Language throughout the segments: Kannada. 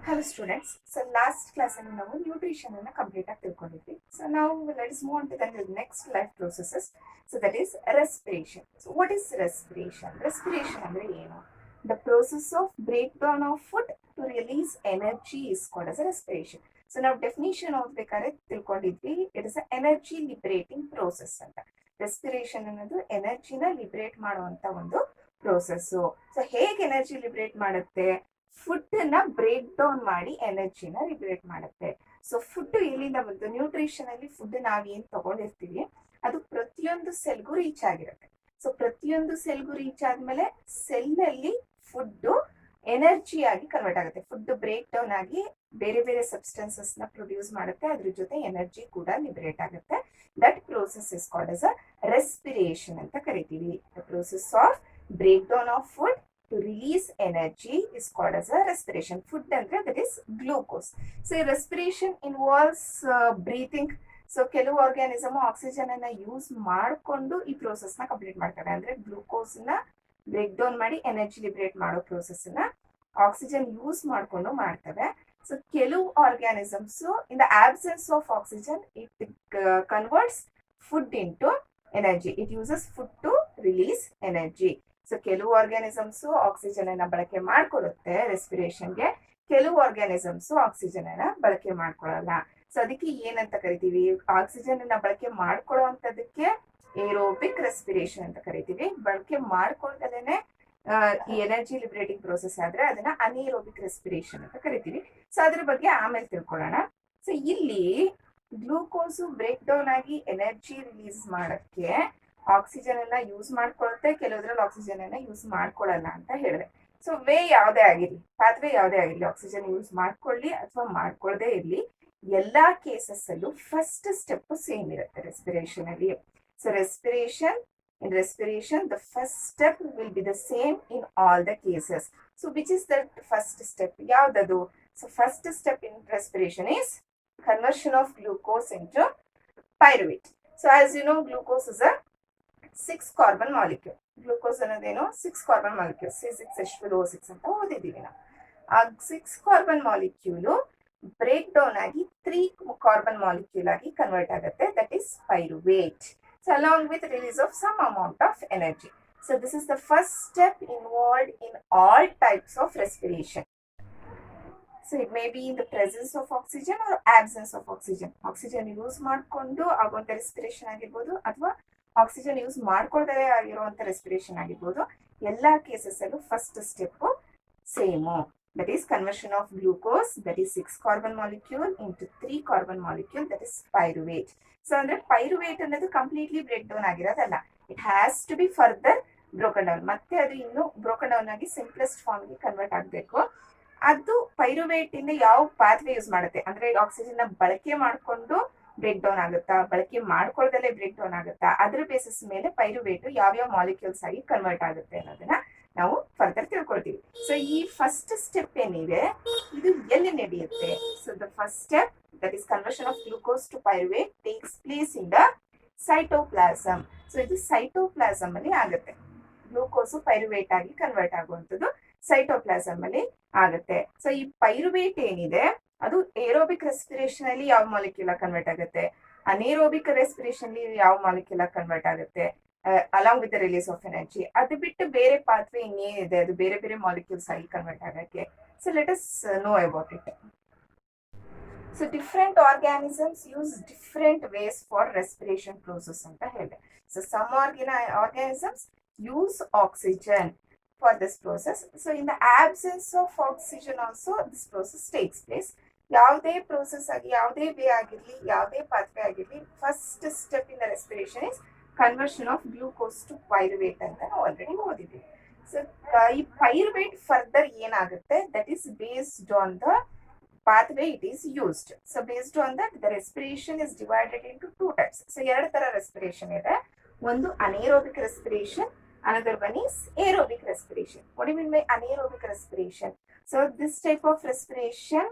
Hello students. So last class ಅಲ್ಲಿ ನಾವು ನ್ಯೂಟ್ರಿಷನ್ ಅನ್ನ ಕಂಪ್ಲೀಟ್ ಆಗಿ ತಿಳ್ಕೊಂಡಿದ್ವಿ. So now let's move on to the next life processes. So that is respiration. So what is respiration? Respiration ಅಂದ್ರೆ ಏನು? The process of breakdown of food to release energy is called as a respiration. So ನಾವು ಡೆಫಿನಿಷನ್ ಓದ್ಬೇಕಾದ್ರೆ ತಿಳ್ಕೊಂಡಿದ್ವಿ it is a energy liberating process ಅಂತ. ರೆಸ್ಪಿರೇಷನ್ ಅನ್ನೋದು ಎನರ್ಜಿನ ಲಿಬರೇಟ್ ಮಾಡುವಂತ ಒಂದು ಪ್ರೋಸೆಸ್. ಸೊ ಹೇಗೆ ಎನರ್ಜಿ ಲಿಬರೇಟ್ ಮಾಡುತ್ತೆ? ಫುಡ್ ನ ಬ್ರೇಕ್ ಡೌನ್ ಮಾಡಿ ಎನರ್ಜಿನ ಲಿಬರೇಟ್ ಮಾಡುತ್ತೆ. ಸೊ ಫುಡ್ ಎಲ್ಲಿಂದ ಬಂತು? ನ್ಯೂಟ್ರಿಷನ್ ಅಲ್ಲಿ ಫುಡ್ ನಾವೇನ್ ತಗೊಂಡಿರ್ತೀವಿ ಅದು ಪ್ರತಿಯೊಂದು ಸೆಲ್ಗೂ ರೀಚ್ ಆಗಿರುತ್ತೆ. ಸೊ ಪ್ರತಿಯೊಂದು ಸೆಲ್ಗೂ ರೀಚ್ ಆದ್ಮೇಲೆ ಸೆಲ್ ಅಲ್ಲಿ ಫುಡ್ ಎನರ್ಜಿ ಆಗಿ ಕನ್ವರ್ಟ್ ಆಗುತ್ತೆ. ಫುಡ್ ಬ್ರೇಕ್ ಡೌನ್ ಆಗಿ ಬೇರೆ ಬೇರೆ ಸಬ್ಸ್ಟೆನ್ಸಸ್ ನ ಪ್ರೊಡ್ಯೂಸ್ ಮಾಡುತ್ತೆ, ಅದ್ರ ಜೊತೆ ಎನರ್ಜಿ ಕೂಡ ಲಿಬರೇಟ್ ಆಗುತ್ತೆ. That process is called as a respiration ಅಂತ ಕರಿತೀವಿ. The process of break down of food to release energy is called as a respiration. Food andre that is glucose. So respiration involves breathing. So ಕೆಲವು ಆರ್ಗ್ಯಾನಿಸಮ್ ಆಕ್ಸಿಜನ್ ಅನ್ನ ಯೂಸ್ ಮಾಡಿಕೊಂಡು ಈ ಪ್ರೋಸೆಸ್ ನ ಕಂಪ್ಲೀಟ್ ಮಾಡ್ತಾರೆ. ಅಂದ್ರೆ ಗ್ಲೂಕೋಸ್ ನ ಬ್ರೇಕ್ ಡೌನ್ ಮಾಡಿ ಎನರ್ಜಿ ಲಿಬರೇಟ್ ಮಾಡೋ ಪ್ರೋಸೆಸ್ ನ ಆಕ್ಸಿಜನ್ ಯೂಸ್ ಮಾಡ್ಕೊಂಡು ಮಾಡ್ತವೆ. ಸೊ ಕೆಲವು organisms in the absence of oxygen it converts food into energy. It uses food to release energy. So ಕೆಲವು ಆರ್ಗ್ಯಾನಿಸಮ್ಸ್ ಆಕ್ಸಿಜನ್ ಅನ್ನ ಬಳಕೆ ಮಾಡ್ಕೊಳ್ಳುತ್ತೆ ರೆಸ್ಪಿರೇಷನ್ಗೆ, ಕೆಲವು ಆರ್ಗ್ಯಾನಿಸಮ್ಸ್ ಆಕ್ಸಿಜನ್ ಅನ್ನ ಬಳಕೆ ಮಾಡ್ಕೊಳ್ಳಲ್ಲ. ಸೊ ಅದಕ್ಕೆ ಏನಂತ ಕರಿತೀವಿ? ಆಕ್ಸಿಜನ್ ಅನ್ನ ಬಳಕೆ ಮಾಡ್ಕೊಳ್ಳುವಂತದಕ್ಕೆ ಏರೋಬಿಕ್ ರೆಸ್ಪಿರೇಷನ್ ಅಂತ ಕರಿತೀವಿ. ಬಳಕೆ ಮಾಡ್ಕೊಳ್ದಲೇನೆ ಈ ಎನರ್ಜಿ ಲಿಬರೇಟಿಂಗ್ ಪ್ರೋಸೆಸ್ ಆದ್ರೆ ಅದನ್ನ ಅನೇರೋಬಿಕ್ ರೆಸ್ಪಿರೇಷನ್ ಅಂತ ಕರಿತೀವಿ. ಸೊ ಅದ್ರ ಬಗ್ಗೆ ಆಮೇಲೆ ತಿಳ್ಕೊಳ್ಳೋಣ. ಸೊ ಇಲ್ಲಿ ಗ್ಲೂಕೋಸ್ ಬ್ರೇಕ್ ಡೌನ್ ಆಗಿ ಎನರ್ಜಿ ರಿಲೀಸ್ ಮಾಡಕ್ಕೆ ಆಕ್ಸಿಜನ್ ಅನ್ನ ಯೂಸ್ ಮಾಡ್ಕೊಳುತ್ತೆ, ಕೆಲವುದ್ರಲ್ಲಿ ಆಕ್ಸಿಜನ್ ಅನ್ನ ಯೂಸ್ ಮಾಡ್ಕೊಳಲ್ಲ ಅಂತ ಹೇಳಿದೆ. ಸೊ ವೇ ಯಾವುದೇ ಆಗಿರ್ಲಿ, ಪಾತ್ವೆ ಯಾವುದೇ ಆಗಿರ್ಲಿ, ಆಕ್ಸಿಜನ್ ಯೂಸ್ ಮಾಡ್ಕೊಳ್ಳಿ ಅಥವಾ ಮಾಡ್ಕೊಳ್ಳದೆ ಇರ್ಲಿ, ಎಲ್ಲಾ ಕೇಸಸ್ ಅಲ್ಲೂ ಫಸ್ಟ್ ಸ್ಟೆಪ್ ಸೇಮ್ ಇರುತ್ತೆ ರೆಸ್ಪಿರೇಷನ್ ಅಲ್ಲಿ. So in respiration the first step will be the same in all the cases. So which is the first step? Yaudadu? So first step in respiration is conversion of glucose into pyruvate. So as you know, glucose is a 6 carbon molecule. Glucose ಅನ್ನೋದೇನು 6 ಕಾರ್ಬನ್ ಮಾಲಿಕ್ಯೂಲ್, C6H12O6 ಅಂತ ಓದಿದೀವಿ ನಾವು. ಆ 6 ಕಾರ್ಬನ್ ಮಾಲಿಕ್ಯೂಲ್ ಬ್ರೇಕ್ ಡೌನ್ ಆಗಿ 3 ಕಾರ್ಬನ್ ಮಾಲಿಕ್ಯೂಲ್ ಆಗಿ ಕನ್ವರ್ಟ್ ಆಗುತ್ತೆ. That is pyruvate. So along with release of some amount of energy. So this is the first step involved in all types of respiration. So it may be in the presence of oxygen or absence of oxygen. Oxygen use ಮಾಡಿಕೊಂಡು ಆಗುವಂತ ರೆಸ್ಪಿರೇಷನ್ ಆಗಿರ್ಬೋದು ಅಥವಾ ಆಕ್ಸಿಜನ್ ಯೂಸ್ ಮಾಡ್ಕೊಳ್ದೇ ಆಗಿರುವಂತ ರೆಸ್ಪಿರೇಷನ್ ಆಗಿರ್ಬೋದು. ಎಲ್ಲಾ ಕೇಸಸ್ ಅಲ್ಲೂ first step same. That is conversion of glucose, that is 6 carbon molecule into 3 carbon molecule, that is pyruvate. So ಅಂದ್ರೆ ಪೈರುವೇಟ್ ಅನ್ನೋದು ಕಂಪ್ಲೀಟ್ಲಿ ಬ್ರೇಕ್ ಡೌನ್ ಆಗಿರೋದಲ್ಲ. It has to be further broken down. ಮತ್ತೆ ಅದು ಇನ್ನು ಬ್ರೋಕನ್ ಡೌನ್ ಆಗಿ ಸಿಂಪ್ಲೆಸ್ಟ್ ಫಾರ್ಮ್ ಗೆ ಕನ್ವರ್ಟ್ ಆಗಬೇಕು. ಅದು ಪೈರುವೇಟ್ ಇಂದ ಯಾವ ಪಾತ್ವೆ ಯೂಸ್ ಮಾಡುತ್ತೆ ಅಂದ್ರೆ ಆಕ್ಸಿಜನ್ ನ ಬಳಕೆ ಮಾಡಿಕೊಂಡು ಬ್ರೇಕ್ ಡೌನ್ ಆಗುತ್ತಾ, ಬಳಕೆ ಮಾಡ್ಕೊಳ್ದಲ್ಲೇ ಬ್ರೇಕ್ ಡೌನ್ ಆಗುತ್ತಾ, ಅದ್ರ ಬೇಸಿಸ್ ಮೇಲೆ ಪೈರುವೇಟ್ ಯಾವ್ಯಾವ ಮಾಲಿಕ್ಯೂಲ್ಸ್ ಆಗಿ ಕನ್ವರ್ಟ್ ಆಗುತ್ತೆ ಅನ್ನೋದನ್ನ ನಾವು ಫರ್ದರ್ ತಿಳ್ಕೊಳ್ತೀವಿ. ಸೊ ಈ ಫಸ್ಟ್ ಸ್ಟೆಪ್ ಏನಿದೆ ಇದು ಎಲ್ಲಿ ನಡೆಯುತ್ತೆ? So the first step that is conversion of glucose to pyruvate takes place in the cytoplasm. So ಇದು ಸೈಟೋಪ್ಲಾಸಮ್ ಅಲ್ಲಿ ಆಗುತ್ತೆ. ಗ್ಲೂಕೋಸ್ ಪೈರುವೇಟ್ ಆಗಿ ಕನ್ವರ್ಟ್ ಆಗುವಂಥದ್ದು ಸೈಟೋಪ್ಲಾಸಮ್ ಅಲ್ಲಿ ಆಗುತ್ತೆ. ಸೊ ಈ ಪೈರುವೇಟ್ ಏನಿದೆ ಅದು ಏರೋಬಿಕ್ ರೆಸ್ಪಿರೇಷನ್ ಅಲ್ಲಿ ಯಾವ ಮಾಲಿಕ್ಯೂಲ್ ಕನ್ವರ್ಟ್ ಆಗುತ್ತೆ, ಅನೇರೋಬಿಕ್ ರೆಸ್ಪಿರೇಷನ್ ಅಲ್ಲಿ ಯಾವ ಮಾಲಿಕ್ಯೂಲ್ ಕನ್ವರ್ಟ್ ಆಗುತ್ತೆ along with the release of energy. ಅದು ಬಿಟ್ಟು ಬೇರೆ ಪಾತ್ವೆ ಇನ್ನೇನಿದೆ ಅದು ಬೇರೆ ಬೇರೆ ಮಾಲಿಕ್ಯೂಲ್ಸ್ ಆಗಿ ಕನ್ವರ್ಟ್ ಆಗಕ್ಕೆ. So let us know about it. So different organisms use different ways for respiration process ಅಂತ ಹೇಳಿದೆ. So some organisms use oxygen for this process. So in the absence of oxygen also this process takes place. ಯಾವುದೇ ಪ್ರೋಸೆಸ್ ಆಗಿ ಯಾವುದೇ ವೇ ಆಗಿರ್ಲಿ ಯಾವುದೇ ಪಾತ್ವೆ ಆಗಿರ್ಲಿ first step in the respiration is conversion of glucose to pyruvate ಅಂತ ನಾವು ಆಲ್ರೆಡಿ ಓದಿದ್ವಿ. ಸೊ ಈ ಪೈರುವೇಟ್ ಫರ್ದರ್ ಏನಾಗುತ್ತೆ that is based on the pathway it is used. So based on that the respiration is divided into 2 types. So 2 ತರ ರೆಸ್ಪಿರೇಷನ್ ಇದೆ. ಒಂದು anaerobic respiration, another one is aerobic respiration. What do you mean by anaerobic respiration? So this type of respiration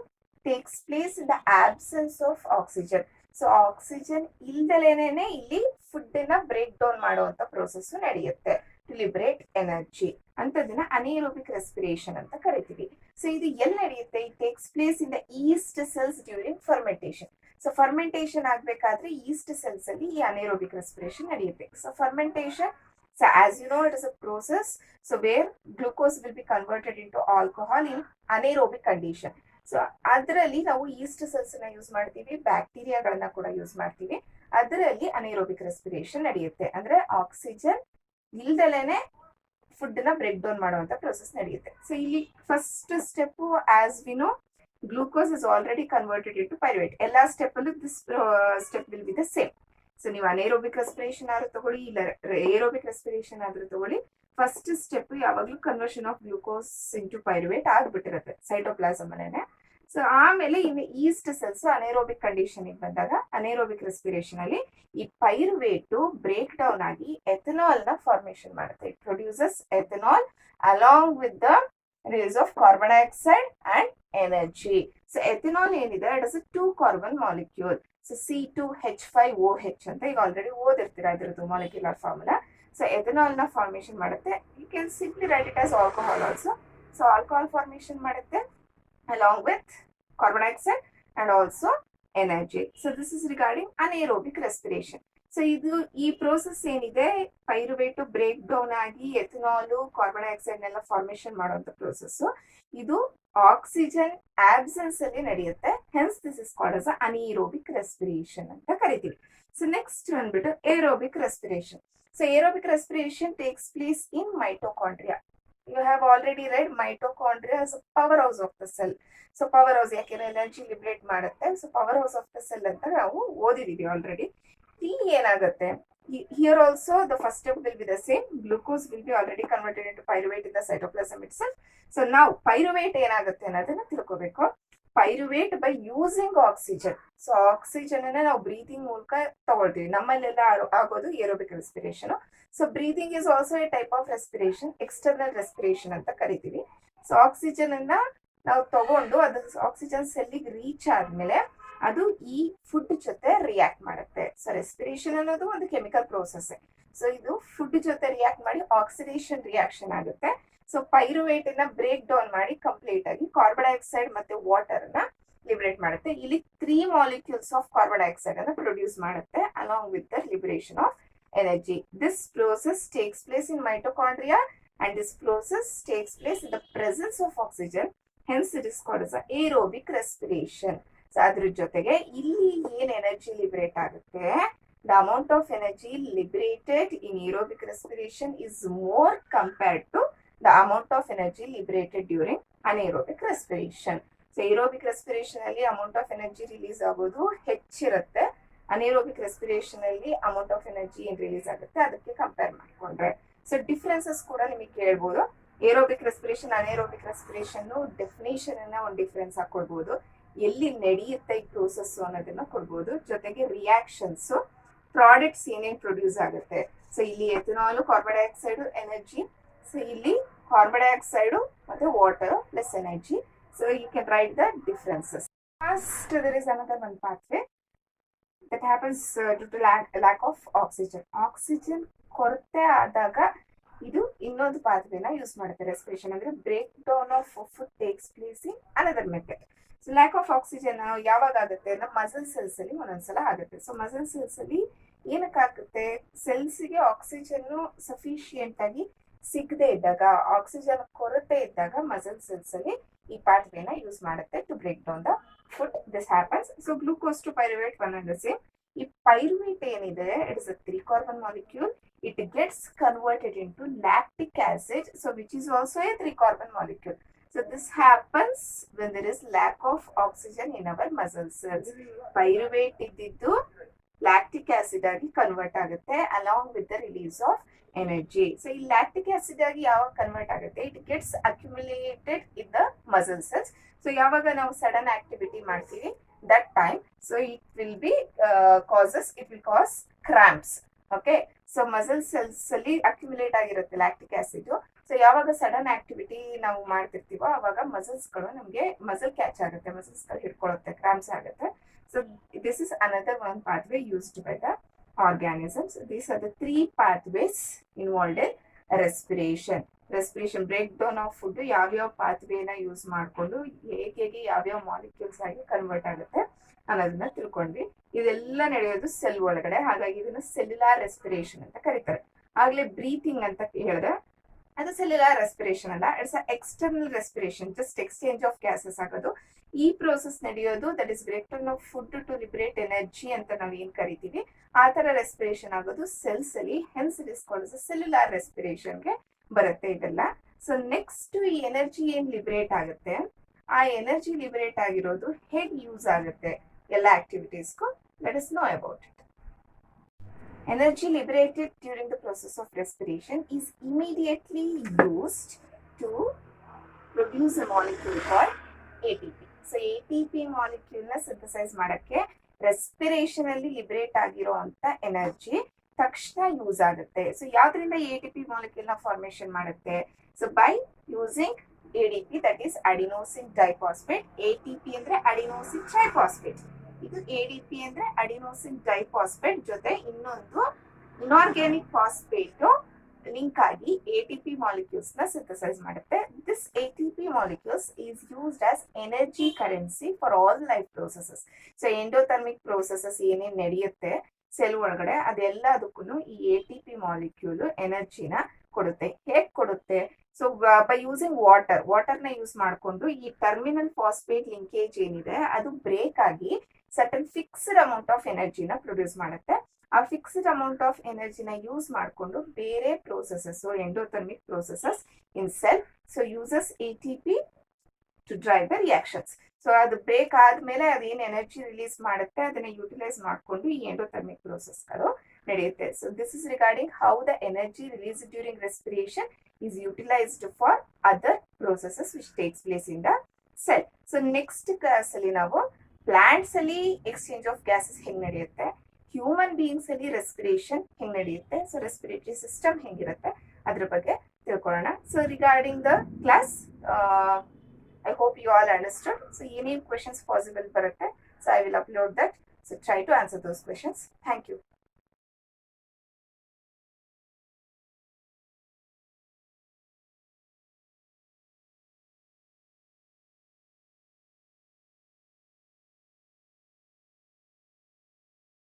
takes place in the absence of oxygen. So oxygen ಇಲ್ದಲೇನೆ ಇಲ್ಲಿ ಫುಡ್ ನ ಬ್ರೇಕ್ ಡೌನ್ ಮಾಡುವಂತ ಪ್ರೋಸೆಸ್ ನಡೆಯುತ್ತೆ ಟು ಲಿಬರೇಟ್ ಎನರ್ಜಿ. ಅಂತದನ್ನ ಅನೇರೋಬಿಕ್ ರೆಸ್ಪಿರೇಷನ್ ಅಂತ ಕರಿತೀವಿ. ಸೊ ಇದು ಎಲ್ಲಿ ನಡೆಯುತ್ತೆ? It takes place in the East cells during fermentation. So fermentation ಆಗ್ಬೇಕಾದ್ರೆ ಈಸ್ಟ್ ಸೆಲ್ಸ್ ಅಲ್ಲಿ ಈ ಅನೈರೋಬಿಕ್ ರೆಸ್ಪಿರೇಷನ್ ನಡೆಯುತ್ತೆ. So fermentation, so as you know, it is a process so where glucose will be converted into alcohol in anaerobic condition. So ಅದರಲ್ಲಿ ನಾವು ಈಸ್ಟ್ ಸೆಲ್ಸ್ ನ ಯೂಸ್ ಮಾಡ್ತೀವಿ, ಬ್ಯಾಕ್ಟೀರಿಯಾಗಳನ್ನ ಕೂಡ ಯೂಸ್ ಮಾಡ್ತೀವಿ. ಅದರಲ್ಲಿ ಅನೈರೋಬಿಕ್ ರೆಸ್ಪಿರೇಷನ್ ನಡೆಯುತ್ತೆ. ಅಂದ್ರೆ ಆಕ್ಸಿಜನ್ ಇಲ್ದಲೇನೆ ಫುಡ್ ನ ಬ್ರೇಕ್ ಡೌನ್ ಮಾಡುವಂತ ಪ್ರೊಸೆಸ್ ನಡೆಯುತ್ತೆ. ಸೊ ಇಲ್ಲಿ first step, as we know, glucose is already converted into pyruvate. ಎಲ್ಲಾ ಸ್ಟೆಪ್ ಅಲ್ಲೂ this step will be the same. So ನೀವು ಅನೈರೋಬಿಕ್ ರೆಸ್ಪಿರೇಷನ್ ಆದ್ರೂ ತಗೊಳ್ಳಿ, ಇಲ್ಲ ಏರೋಬಿಕ್ ರೆಸ್ಪಿರೇಷನ್ ಆದ್ರೂ ತಗೊಳ್ಳಿ, ಫಸ್ಟ್ ಸ್ಟೆಪ್ ಯಾವಾಗ್ಲೂ conversion of glucose into pyruvate ಆಗ್ಬಿಟ್ಟಿರುತ್ತೆ ಸೈಟೋಪ್ಲಾಸಮ್ ಅಲ್ಲೇನೆ. ಸೊ ಆಮೇಲೆ ಇನ್ನು ಈಸ್ಟ್ ಸೆಲ್ಸ್ ಅನೈರೋಬಿಕ್ ಕಂಡೀಷನ್ ಬಂದಾಗ ಅನೈರೋಬಿಕ್ ರೆಸ್ಪಿರೇಷನ್ ಅಲ್ಲಿ ಈ ಪೈರುವೇಟ್ ಬ್ರೇಕ್ ಡೌನ್ ಆಗಿ ಎಥನಾಲ್ ನ ಫಾರ್ಮೇಶನ್ ಮಾಡುತ್ತೆ. It produces ethanol along with the release of carbon dioxide and energy. So ethanol ಏನಿದೆ, it is a 2 carbon molecule. So C2H5OH ಅಂತ ಈಗ ಆಲ್ರೆಡಿ ಓದಿರ್ತೀರಾ ಇದ್ರದ್ದು ಮಾಲಿಕ್ಯುಲರ್ ಫಾರ್ಮುಲಾ. ಸೊ ಎಥನಾಲ್ ನ ಫಾರ್ಮೇಶನ್ ಮಾಡುತ್ತೆ. You can simply write it as alcohol also. So alcohol formation ಮಾಡುತ್ತೆ along with carbon dioxide and also energy. So this is regarding anaerobic respiration. So ಇದು ಈ ಪ್ರೋಸೆಸ್ ಏನಿದೆ, ಪೈರುವೇಟ್ ಬ್ರೇಕ್ ಡೌನ್ ಆಗಿ ಎಥನಾಲ್ ಕಾರ್ಬನ್ ಡೈಆಕ್ಸೈಡ್ ನೆಲ್ಲ ಫಾರ್ಮೇಶನ್ ಮಾಡುವಂತ ಪ್ರೋಸೆಸ್, ಇದು ಆಕ್ಸಿಜನ್ ಆಬ್ಸೆನ್ಸ್ ಅಲ್ಲಿ ನಡೆಯುತ್ತೆ. Hence this is called as anaerobic respiration ಅಂತ ಕರಿತೀವಿ. ಸೊ ನೆಕ್ಸ್ಟ್ ಬಂದ್ಬಿಟ್ಟು aerobic respiration. So aerobic respiration takes place in mitochondria. You have already read mitochondria as a powerhouse of the cell. So power house ಯಾಕೆಂದ್ರೆ ಎನರ್ಜಿ ಲಿಬ್ರೇಟ್ ಮಾಡುತ್ತೆ. So power house of the cell ಅಂತ ನಾವು ಓದಿದೀವಿ ಆಲ್ರೆಡಿ. ಇಲ್ಲಿ ಏನಾಗುತ್ತೆ, here also the first step will be the same. Glucose will be already converted into pyruvate in the cytoplasm it self. So ನಾವು ಪೈರುವೇಟ್ ಏನಾಗುತ್ತೆ ಅನ್ನೋದನ್ನ ತಿಳ್ಕೋಬೇಕು. Pyruvate by using oxygen. So oxygen ಅನ್ನ ನಾವು ಬ್ರೀತಿಂಗ್ ಮೂಲಕ ತಗೊಳ್ತೀವಿ. ನಮ್ಮಲ್ಲೆಲ್ಲ ಆಗೋದು aerobic respiration. So breathing is also A type of respiration, external respiration ಅಂತ ಕರಿತೀವಿ. ಸೊ ಆಕ್ಸಿಜನ್ ಅನ್ನ ನಾವು ತಗೊಂಡು ಅದು ಆಕ್ಸಿಜನ್ ಸೆಲ್ಲಿಗೆ ರೀಚ್ ಆದ್ಮೇಲೆ ಅದು ಈ ಫುಡ್ ಜೊತೆ ರಿಯಾಕ್ಟ್ ಮಾಡುತ್ತೆ. ಸೊ ರೆಸ್ಪಿರೇಷನ್ ಅನ್ನೋದು ಒಂದು ಕೆಮಿಕಲ್ ಪ್ರೋಸೆಸ್. ಸೊ ಇದು ಫುಡ್ ಜೊತೆ ರಿಯಾಕ್ಟ್ ಮಾಡಿ ಆಕ್ಸಿಡೇಷನ್ ರಿಯಾಕ್ಷನ್ ಆಗುತ್ತೆ. ಸೊ ಪೈರುವೇಟ್ ನ ಬ್ರೇಕ್ ಡೌನ್ ಮಾಡಿ ಕಂಪ್ಲೀಟ್ ಆಗಿ ಕಾರ್ಬನ್ ಡೈಆಕ್ಸೈಡ್ ಮತ್ತೆ ವಾಟರ್ ನ ಲಿಬರೇಟ್ ಮಾಡುತ್ತೆ. ಇಲ್ಲಿ 3 ಮಾಲಿಕ್ಯೂಲ್ಸ್ ಆಫ್ ಕಾರ್ಬನ್ ಡೈಆಕ್ಸೈಡ್ ಅನ್ನ ಪ್ರೊಡ್ಯೂಸ್ ಮಾಡುತ್ತೆ along with the liberation of energy. This process takes place in mitochondria and this process takes place in the presence of oxygen. Hence it is called as aerobic respiration. So adr jotege illi ಏನು energy liberate ಆಗುತ್ತೆ, the amount of energy liberated in aerobic respiration is more compared to the amount of energy liberated during anaerobic respiration. So aerobic respiration ಅಲ್ಲಿ amount of energy release ಆಗೋದು ಹೆಚ್ಚಿರುತ್ತೆ. ಅನೈರೋಬಿಕ್ ರೆಸ್ಪಿರೇಷನ್ ಅಲ್ಲಿ ಅಮೌಂಟ್ ಆಫ್ ಎನರ್ಜಿ ಏನ್ ರಿಲೀಸ್ ಆಗುತ್ತೆ ಅದಕ್ಕೆ ಕಂಪೇರ್ ಮಾಡ್ಕೊಂಡ್ರೆ. ಸೊ ಡಿಫ್ರೆನ್ಸಸ್ ಕೂಡ ನಿಮಗೆ ಕೇಳ್ಬೋದು. Aerobic respiration, anaerobic respiration definition ಅನ್ನ ಒಂದು ಡಿಫ್ರೆನ್ಸ್ ಹಾಕೊಳ್ಬಹುದು, ಎಲ್ಲಿ ನಡೆಯುತ್ತೆ ಈ ಪ್ರೋಸೆಸ್ ಅನ್ನೋದನ್ನ ಕೊಡ್ಬೋದು. ಜೊತೆಗೆ ರಿಯಾಕ್ಷನ್ಸ್, ಪ್ರಾಡಕ್ಟ್ಸ್ ಏನೇನ್ ಪ್ರೊಡ್ಯೂಸ್ ಆಗುತ್ತೆ. ಸೊ ಇಲ್ಲಿ ethanol, carbon dioxide, energy. So ಇಲ್ಲಿ ಕಾರ್ಬನ್ ಡೈಆಕ್ಸೈಡ್ ಮತ್ತೆ water plus energy. So you can write the differences. First there is another one pathway that happens due to lack of oxygen. Oxygen ಕೊರತೆ ಆದಾಗ ಇದು ಇನ್ನೊಂದು ಪಾತ್ವೆನ ಯೂಸ್ ಮಾಡುತ್ತೆ. ರೆಸ್ಪಿರೇಷನ್ ಅಂದ್ರೆ break down of food takes place in another method. So lack of oxygen ಯಾವಾಗ ಆಗುತ್ತೆ ಅಂದ್ರೆ ಮಸಲ್ ಸೆಲ್ಸ್ ಅಲ್ಲಿ ಒಂದೊಂದ್ಸಲ ಆಗುತ್ತೆ. ಸೊ ಮಸಲ್ ಸೆಲ್ಸ್ ಅಲ್ಲಿ ಏನಕ್ಕಾಗುತ್ತೆ, ಸೆಲ್ಸ್ಗೆ ಆಕ್ಸಿಜನ್ ಸಫಿಶಿಯಂಟ್ ಆಗಿ ಸಿಗದೆ ಇದ್ದಾಗ, ಆಕ್ಸಿಜನ್ ಕೊರತೆ ಇದ್ದಾಗ ಮಸಲ್ ಸೆಲ್ಸ್ ಅಲ್ಲಿ ಈ ಪಾತ್ವೆನ ಯೂಸ್ ಮಾಡುತ್ತೆ to break down the food. This happens. So glucose to pyruvate one and the same. If pyruvate ಏನಿದೆ, it is a 3 carbon molecule. It gets converted into lactic acid, so which is also a 3 carbon molecule. So this happens when there is lack of oxygen in our muscle cells. Pyruvate ಇದ್ದಿದ್ದು lactic acid ಆಗಿ ಕನ್ವರ್ಟ್ ಆಗುತ್ತೆ along with the release of energy. So ಈ lactic acid ಆಗಿ ಯಾವಾಗ ಕನ್ವರ್ಟ್ ಆಗುತ್ತೆ, it gets accumulated in the muscle cells. So ಯಾವಾಗ ನಾವು ಸಡನ್ ಆಕ್ಟಿವಿಟಿ ಮಾಡ್ತೀವಿ that time, so it will cause cramps. Okay, so muscle cells ಅಲ್ಲಿ ಅಕ್ಯುಮುಲೇಟ್ ಆಗಿರುತ್ತೆ ಲ್ಯಾಕ್ಟಿಕ್ ಆಸಿಡ್. ಸೊ ಯಾವಾಗ ಸಡನ್ ಆಕ್ಟಿವಿಟಿ ನಾವು ಮಾಡ್ತಿರ್ತೀವೋ ಅವಾಗ ಮಸಲ್ಸ್ ಗಳು ನಮಗೆ ಮಸಲ್ ಕ್ಯಾಚ್ ಆಗುತ್ತೆ, ಮಸಲ್ಸ್ ಗಳು ಹಿಡ್ಕೊಳ್ಳುತ್ತೆ, ಕ್ರಾಂಪ್ಸ್ ಆಗುತ್ತೆ. So this is another one pathway used by the organisms. These are the 3 pathways involved in respiration. Respiration break down of food ಯಾವ್ಯಾವ ಪಾತ್ವೇನ ಯೂಸ್ ಮಾಡಿಕೊಂಡು ಹೇಗೆ ಯಾವ್ಯಾವ ಮಾಲಿಕ್ಯೂಲ್ಸ್ ಆಗಿ ಕನ್ವರ್ಟ್ ಆಗುತ್ತೆ ಅನ್ನೋದನ್ನ ತಿಳ್ಕೊಂಡ್ವಿ. ಇದೆಲ್ಲ ನಡೆಯೋದು ಸೆಲ್ ಒಳಗಡೆ, ಹಾಗಾಗಿ ಇದನ್ನ ಸೆಲ್ಯುಲಾರ್ ರೆಸ್ಪಿರೇಷನ್ ಅಂತ ಕರೀತಾರೆ. ಆಗ್ಲೇ ಬ್ರೀತಿಂಗ್ ಅಂತ ಹೇಳಿದ್ರೆ ಅದು ಸೆಲ್ಯುಲಾರ್ ರೆಸ್ಪಿರೇಷನ್ ಅಲ್ಲ, it's external respiration, just exchange of gases ಆಗೋದು. ಈ ಪ್ರೋಸೆಸ್ ನಡೆಯೋದು that is break down of food to liberate energy ಅಂತ ನಾವು ಏನ್ ಕರಿತೀವಿ, ಆ ತರ ರೆಸ್ಪಿರೇಷನ್ ಆಗೋದು ಸೆಲ್ಸ್ ಅಲ್ಲಿ, hence it is called cellular ರೆಸ್ಪಿರೇಷನ್ಗೆ ಬರುತ್ತೆ ಇದೆಲ್ಲ. ಸೊ ನೆಕ್ಸ್ಟ್ ಈ ಎನರ್ಜಿ ಏನ್ ಲಿಬರೇಟ್ ಆಗುತ್ತೆ, ಆ ಎನರ್ಜಿ ಲಿಬರೇಟ್ ಆಗಿರೋದು ಹೇಗೆ ಯೂಸ್ ಆಗುತ್ತೆ ಎಲ್ಲ ಆಕ್ಟಿವಿಟೀಸ್ಗೂ, let us know about it. Energy liberated during the process of respiration is immediately used to produce a molecule called ATP. So ATP molecule ನ ಸಿಂಥಸೈಸ್ ಮಾಡಕ್ಕೆ ರೆಸ್ಪಿರೇಷನ್ ಅಲ್ಲಿ ಲಿಬರೇಟ್ ಆಗಿರೋ ಅಂತ ಎನರ್ಜಿ ತಕ್ಷಣ ಯೂಸ್ ಆಗುತ್ತೆ. ಸೊ ಯಾವ್ದ್ರಿಂದ ATP ಮಾಲಿಕ್ಯೂಲ್ ನ ಫಾರ್ಮೇಶನ್ ಮಾಡುತ್ತೆ? So by using ADP, that is adenosine diphosphate. ATP ಅಂದ್ರೆ ಅಡಿನೋಸಿನ್ ಟ್ರೈಫಾಸ್ಫೇಟ್, ಇದು ADP ಅಂದ್ರೆ ಅಡಿನೋಸಿನ್ ಡೈಫಾಸ್ಫೇಟ್ ಜೊತೆ ಇನ್ನೊಂದು ಇನಾರ್ಗ್ಯಾನಿಕ್ ಫಾಸ್ಫೇಟ್ ಲಿಂಕ್ ಆಗಿ ATP ಮಾಲಿಕ್ಯೂಲ್ಸ್ ನ ಸಿಂಥಸೈಸ್ ಮಾಡುತ್ತೆ. This ATP molecules is used as energy currency for all life processes. So endothermic processes ಏನೇನ್ ನಡೆಯುತ್ತೆ ಸೆಲ್ ಒಳಗಡೆ ಅದೆಲ್ಲದಕ್ಕೂ ಈ ATP ಮಾಲಿಕ್ಯೂಲ್ ಎನರ್ಜಿನ ಕೊಡುತ್ತೆ. ಹೇಗ್ ಕೊಡುತ್ತೆ? ಸೊ ಬೈ ಯೂಸಿಂಗ್ ವಾಟರ್ನ ಯೂಸ್ ಮಾಡಿಕೊಂಡು ಈ ಟರ್ಮಿನಲ್ ಫಾಸ್ಫೇಟ್ ಲಿಂಕೇಜ್ ಏನಿದೆ ಅದು ಬ್ರೇಕ್ ಆಗಿ ಸರ್ಟನ್ ಫಿಕ್ಸ್ಡ್ ಅಮೌಂಟ್ ಆಫ್ ಎನರ್ಜಿನ ಪ್ರೊಡ್ಯೂಸ್ ಮಾಡುತ್ತೆ. ಆ ಫಿಕ್ಸ್ಡ್ ಅಮೌಂಟ್ ಆಫ್ ಎನರ್ಜಿನ ಯೂಸ್ ಮಾಡಿಕೊಂಡು ಬೇರೆ processes, endothermic processes in cell, so uses ATP to drive the reactions. So ಅದು ಬ್ರೇಕ್ ಆದ್ಮೇಲೆ ಅದೇನು ಎನರ್ಜಿ ರಿಲೀಸ್ ಮಾಡುತ್ತೆ ಅದನ್ನ ಯೂಟಿಲೈಸ್ ಮಾಡಿಕೊಂಡು ಈ ಎಂಡೋಥರ್ಮಿಕ್ ಪ್ರೋಸೆಸ್ಗಳು ನಡೆಯುತ್ತೆ. So this is regarding how the energy release during respiration is utilised for other processes which takes place in the cell. So next class ಅಲ್ಲಿ ನಾವು ಪ್ಲಾಂಟ್ಸ್ ಅಲ್ಲಿ ಎಕ್ಸ್ಚೇಂಜ್ ಆಫ್ ಗ್ಯಾಸಸ್ ಹೆಂಗ್ ನಡೆಯುತ್ತೆ, ಹ್ಯೂಮನ್ ಬೀಯಿಂಗ್ಸ್ ಅಲ್ಲಿ ರೆಸ್ಪಿರೇಷನ್ ಹೆಂಗ್ ನಡೆಯುತ್ತೆ, ಸೊ ರೆಸ್ಪಿರೇಟರಿ ಸಿಸ್ಟಮ್ ಹೆಂಗಿರುತ್ತೆ ಅದ್ರ ಬಗ್ಗೆ ತಿಳ್ಕೊಳ್ಳೋಣ. So regarding the class I hope you all understood. So any questions possible ಬರುತ್ತೆ, so I will upload that. So try to answer those questions. Thank you.